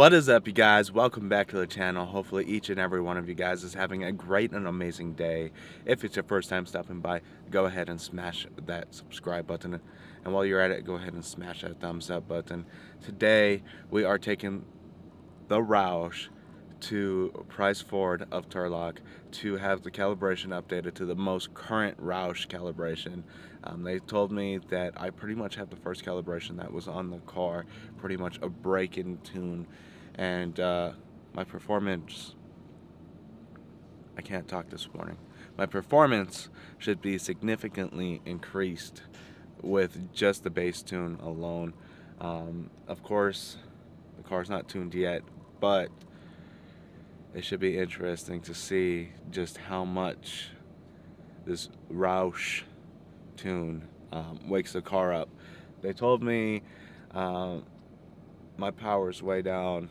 What is up, you guys? Welcome back to the channel. Hopefully each and every one of you guys is having a great and amazing day. If it's your first time stopping by, go ahead and smash that subscribe button, and while you're at it, go ahead and smash that thumbs up button. Today we are taking the Roush to Price Ford of Turlock to have the calibration updated to the most current Roush calibration. They told me that I pretty much have the first calibration that was on the car, pretty much a break-in tune, and my performance, I can't talk this morning, my performance should be significantly increased with just the bass tune alone. Of course, the car's not tuned yet, but it should be interesting to see just how much this Roush tune wakes the car up. They told me my power's way down,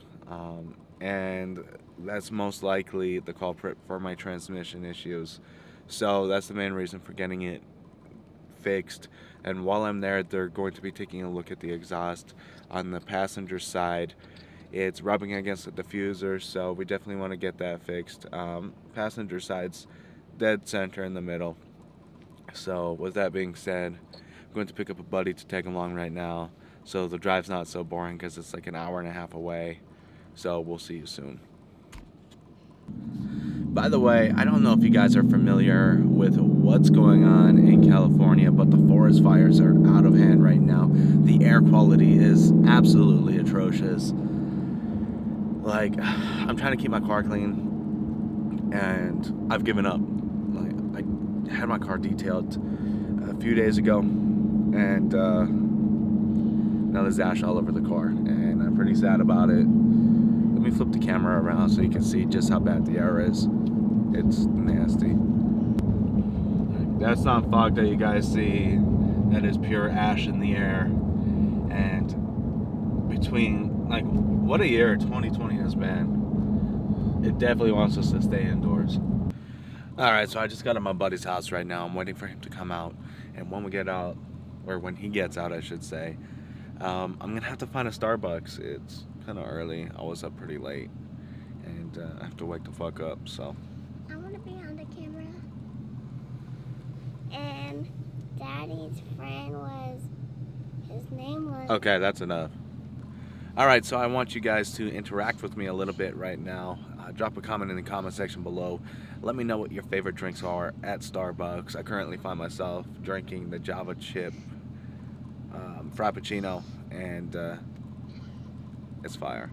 and that's most likely the culprit for my transmission issues. So that's the main reason for getting it fixed. And while I'm there, they're going to be taking a look at the exhaust on the passenger side. It's rubbing against the diffuser, so we definitely want to get that fixed. Passenger side's dead center in the middle. So with that being said, I'm going to pick up a buddy to take along right now, so the drive's not so boring because it's like an hour and a half away. So we'll see you soon. By the way, I don't know if you guys are familiar with what's going on in California, but the forest fires are out of hand right now. The air quality is absolutely atrocious. Like, I'm trying to keep my car clean, and I've given up. Like, I had my car detailed a few days ago, and now there's ash all over the car, and I'm pretty sad about it. Let me flip the camera around so you can see just how bad the air is. It's nasty. That's not fog that you guys see. That is pure ash in the air. And between, like, what a year 2020 has been. It definitely wants us to stay indoors. Alright, so I just got at my buddy's house right now. I'm waiting for him to come out. And when we get out, or when he gets out, I should say, I'm going to have to find a Starbucks. It's kind of early. I was up pretty late. And I have to wake the fuck up, so. I want to be on the camera. And Daddy's friend was, his name was... Okay, that's enough. Alright, so I want you guys to interact with me a little bit right now. Drop a comment in the comment section below. Let me know what your favorite drinks are at Starbucks. I currently find myself drinking the Java chip Frappuccino, and it's fire.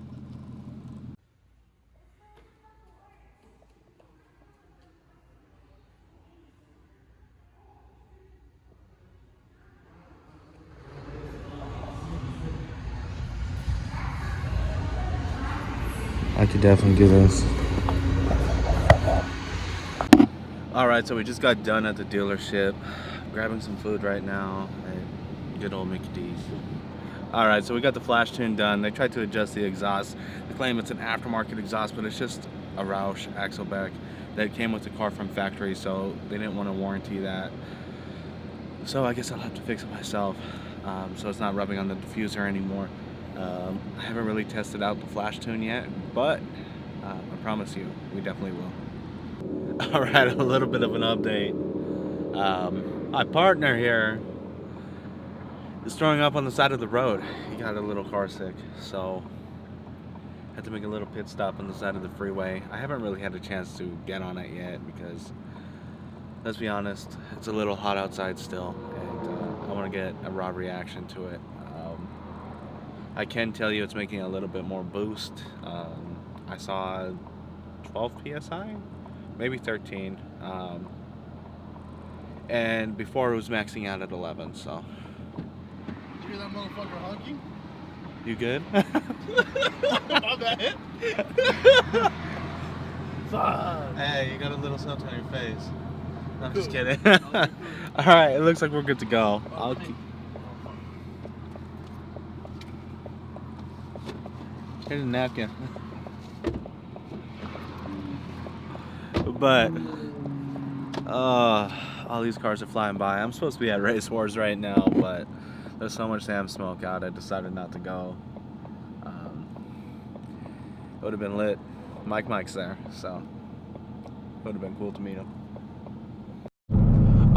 I could definitely do this. Alright, so we just got done at the dealership. Grabbing some food right now at good old McD's. Alright, so we got the flash tune done. They tried to adjust the exhaust. They claim it's an aftermarket exhaust, but it's just a Roush Axleback that came with the car from factory, so they didn't want to warranty that. So I guess I'll have to fix it myself. So it's not rubbing on the diffuser anymore. I haven't really tested out the flash tune yet, but I promise you, we definitely will. Alright, a little bit of an update. My partner here is throwing up on the side of the road. He got a little car sick, so had to make a little pit stop on the side of the freeway. I haven't really had a chance to get on it yet because, let's be honest, it's a little hot outside still, and I want to get a raw reaction to it. I can tell you it's making a little bit more boost. I saw 12 psi, maybe 13, and before it was maxing out at 11. So. Did you hear that motherfucker honking? You good? My bad. Fuck. Hey, you got a little something on your face. No, I'm just Cool. kidding. All right, it looks like we're good to go. I'll keep. Here's a napkin. But all these cars are flying by. I'm supposed to be at Race Wars right now, but there's so much damn smoke out, I decided not to go. It would have been lit. Mike's there, so it would have been cool to meet him.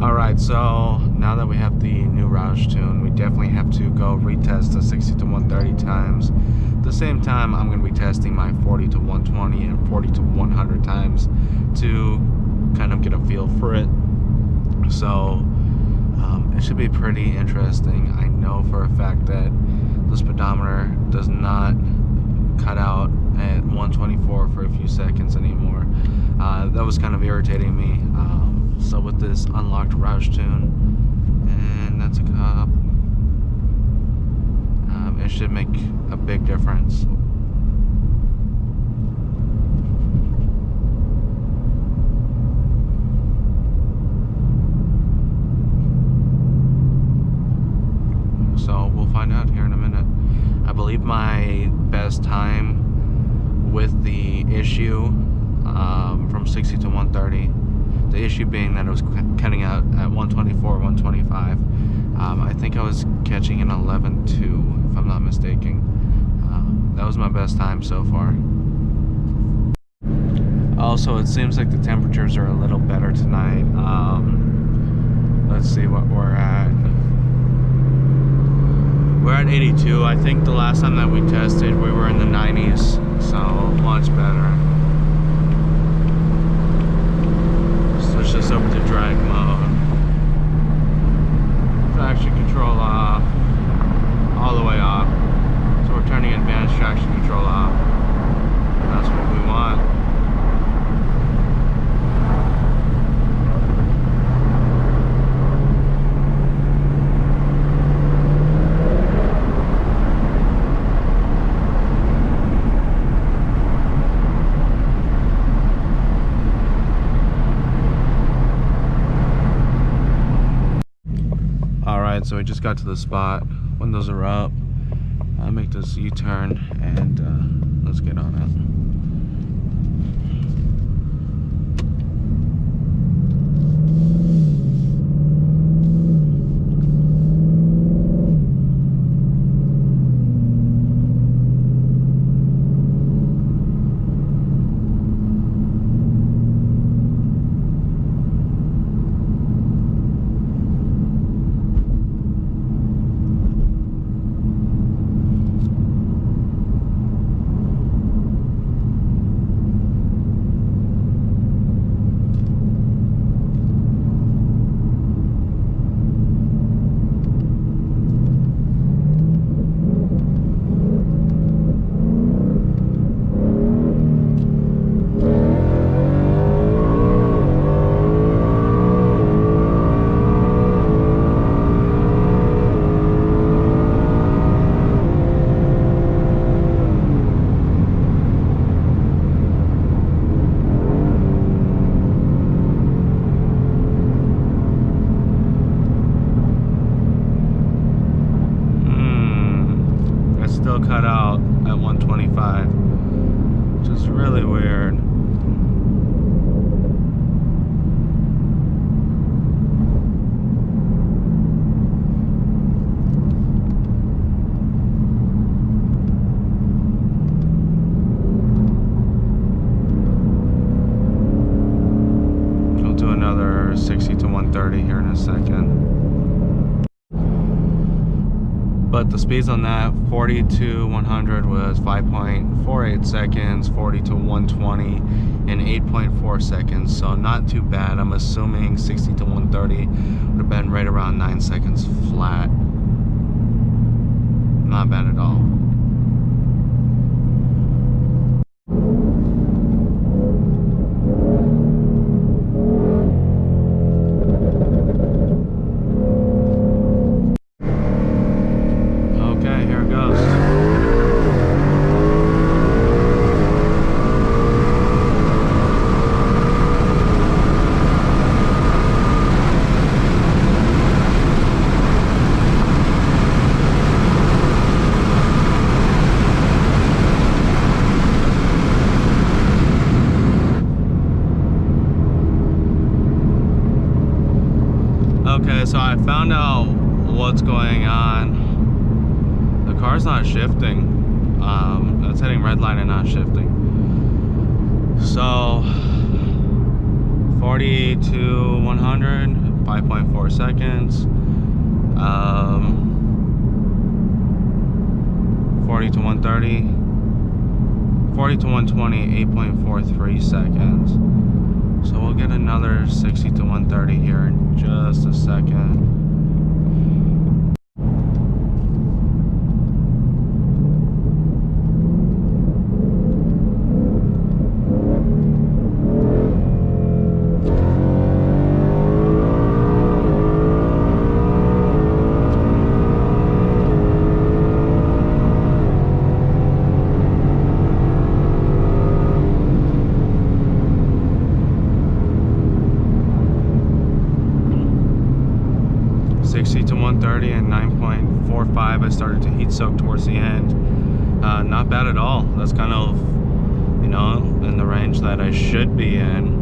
Alright, so now that we have the new Roush tune, we definitely have to go retest the 60 to 130 times. At the same time, I'm going to be testing my 40 to 120 and 40 to 100 times to kind of get a feel for it. So it should be pretty interesting. I know for a fact that the speedometer does not cut out at 124 for a few seconds anymore. That was kind of irritating me. So with this unlocked Roush tune, and that's a cop, it should make a big difference. So we'll find out here in a minute. I believe my best time with the issue from 60 to 130, the issue being that it was cutting out at 124, 125. I think I was catching an 11.2, if I'm not mistaken. That was my best time so far. Also, it seems like the temperatures are a little better tonight. Let's see what we're at. We're at 82. I think the last time that we tested, we were in the 90s, so much better. Switch this over to drag mode. Traction control off, all the way off. So we're turning advanced traction control off. That's what we want. Alright, so we just got to the spot. Windows are up. I'll make this U-turn and let's get on it. Still cut out at 125, which is really weird. We'll do another 60 to 130 here in a second. But the speeds on that, 40 to 100 was 5.48 seconds, 40 to 120 in 8.4 seconds. So not too bad. I'm assuming 60 to 130 would have been right around 9 seconds flat. Not bad at all. Okay, so I found out what's going on. The car's not shifting. It's hitting red line and not shifting. So 40 to 100, 5.4 seconds. 40 to 130, 40 to 120, 8.43 seconds. So we'll get another 60 to 130 here in just a second. To 130 and 9.45. I started to heat soak towards the end. Not bad at all. That's kind of, you know, in the range that I should be in.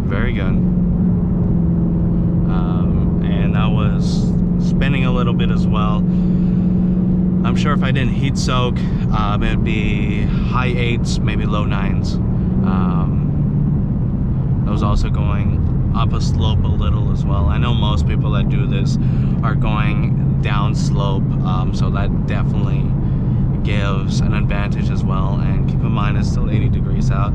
Very good. And that was spinning a little bit as well. I'm sure if I didn't heat soak, it'd be high 8s, maybe low 9s. I was also going up a slope a little as well. I know most people that do this are going down slope, so that definitely gives an advantage as well. And keep in mind, it's still 80 degrees out.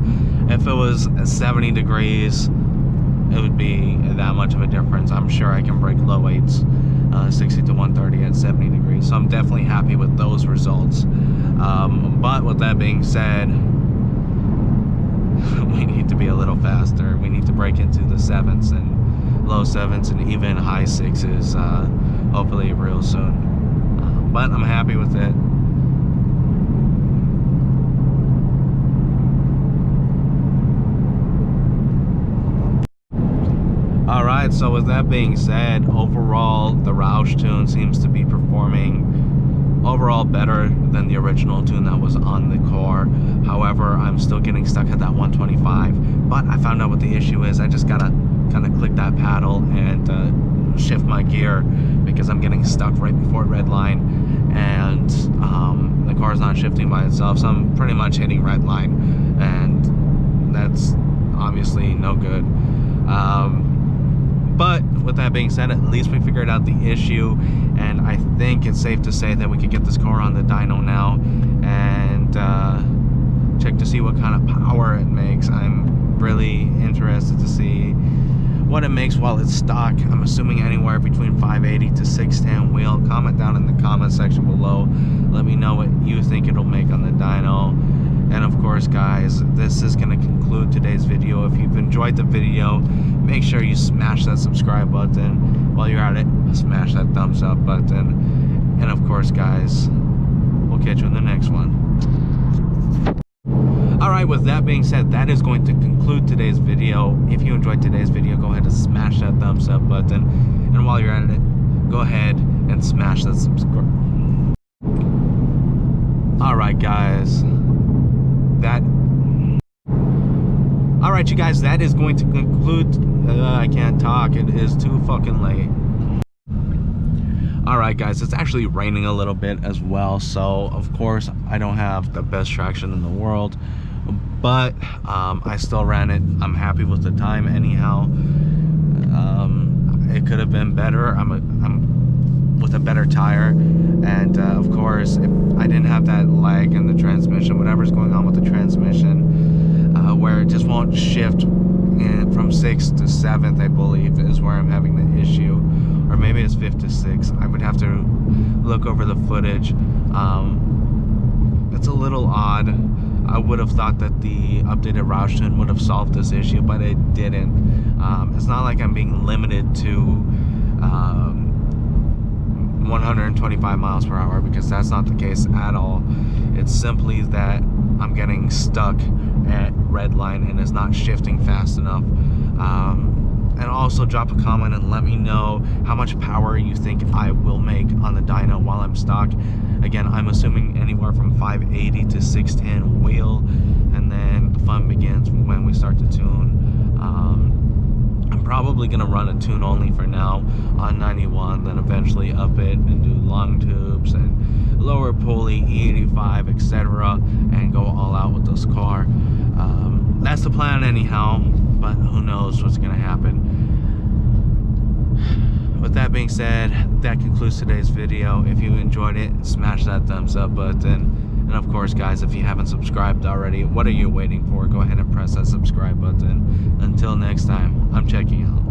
If it was 70 degrees, it would be that much of a difference. I'm sure I can break low 8s, 60 to 130 at 70 degrees. So I'm definitely happy with those results. But with that being said, we need to be a little faster. We need to break into the 7s and low 7s and even high 6s, hopefully real soon. But I'm happy with it. Alright, so with that being said, overall the Roush tune seems to be performing overall better than the original tune that was on the car. However, I'm still getting stuck at that 125. But I found out what the issue is. I just gotta kind of click that paddle and shift my gear, because I'm getting stuck right before red line, and the car's not shifting by itself. So I'm pretty much hitting red line, and that's obviously no good. But with that being said, at least we figured out the issue, and I think it's safe to say that we could get this car on the dyno now and check to see what kind of power it makes. I'm really interested to see what it makes while it's stock. I'm assuming anywhere between 580 to 610 wheel. Comment down in the comment section below. Let me know what you think it'll make on the dyno. And of course, guys, this is going to conclude today's video. If you've enjoyed the video, make sure you smash that subscribe button. While you're at it, smash that thumbs up button. And of course, guys, we'll catch you in the next one. Alright, with that being said, that is going to conclude today's video. If you enjoyed today's video, go ahead and smash that thumbs up button. And while you're at it, go ahead and smash that subscribe. Alright, guys. Alright, you guys, that is going to conclude. I can't talk. It is too fucking late. Alright, guys, it's actually raining a little bit as well. So, of course, I don't have the best traction in the world. But I still ran it. I'm happy with the time anyhow. It could have been better. I'm with a better tire. And, of course, if I didn't have that lag in the transmission, whatever's going on with the transmission, where it just won't shift from 6th to 7th, I believe, is where I'm having the issue. Or maybe it's 5th to 6th. I would have to look over the footage. It's a little odd. I would have thought that the updated Roush tune would have solved this issue, but it didn't. It's not like I'm being limited to 125 miles per hour, because that's not the case at all. It's simply that I'm getting stuck at red line and it's not shifting fast enough. And also drop a comment and let me know how much power you think I will make on the dyno while I'm stuck. Again, I'm assuming anywhere from 580 to 610 wheel, and then the fun begins when we start to tune. I'm probably probably gonna run a tune only for now on 91, then eventually up it and do long tubes and lower pulley, E85, etc., and go all out with this car. That's the plan anyhow, but who knows what's gonna happen. With that being said, that concludes today's video. If you enjoyed it, smash that thumbs up button. And of course, guys, if you haven't subscribed already, what are you waiting for? Go ahead and press that subscribe button. Until next time, I'm checking out.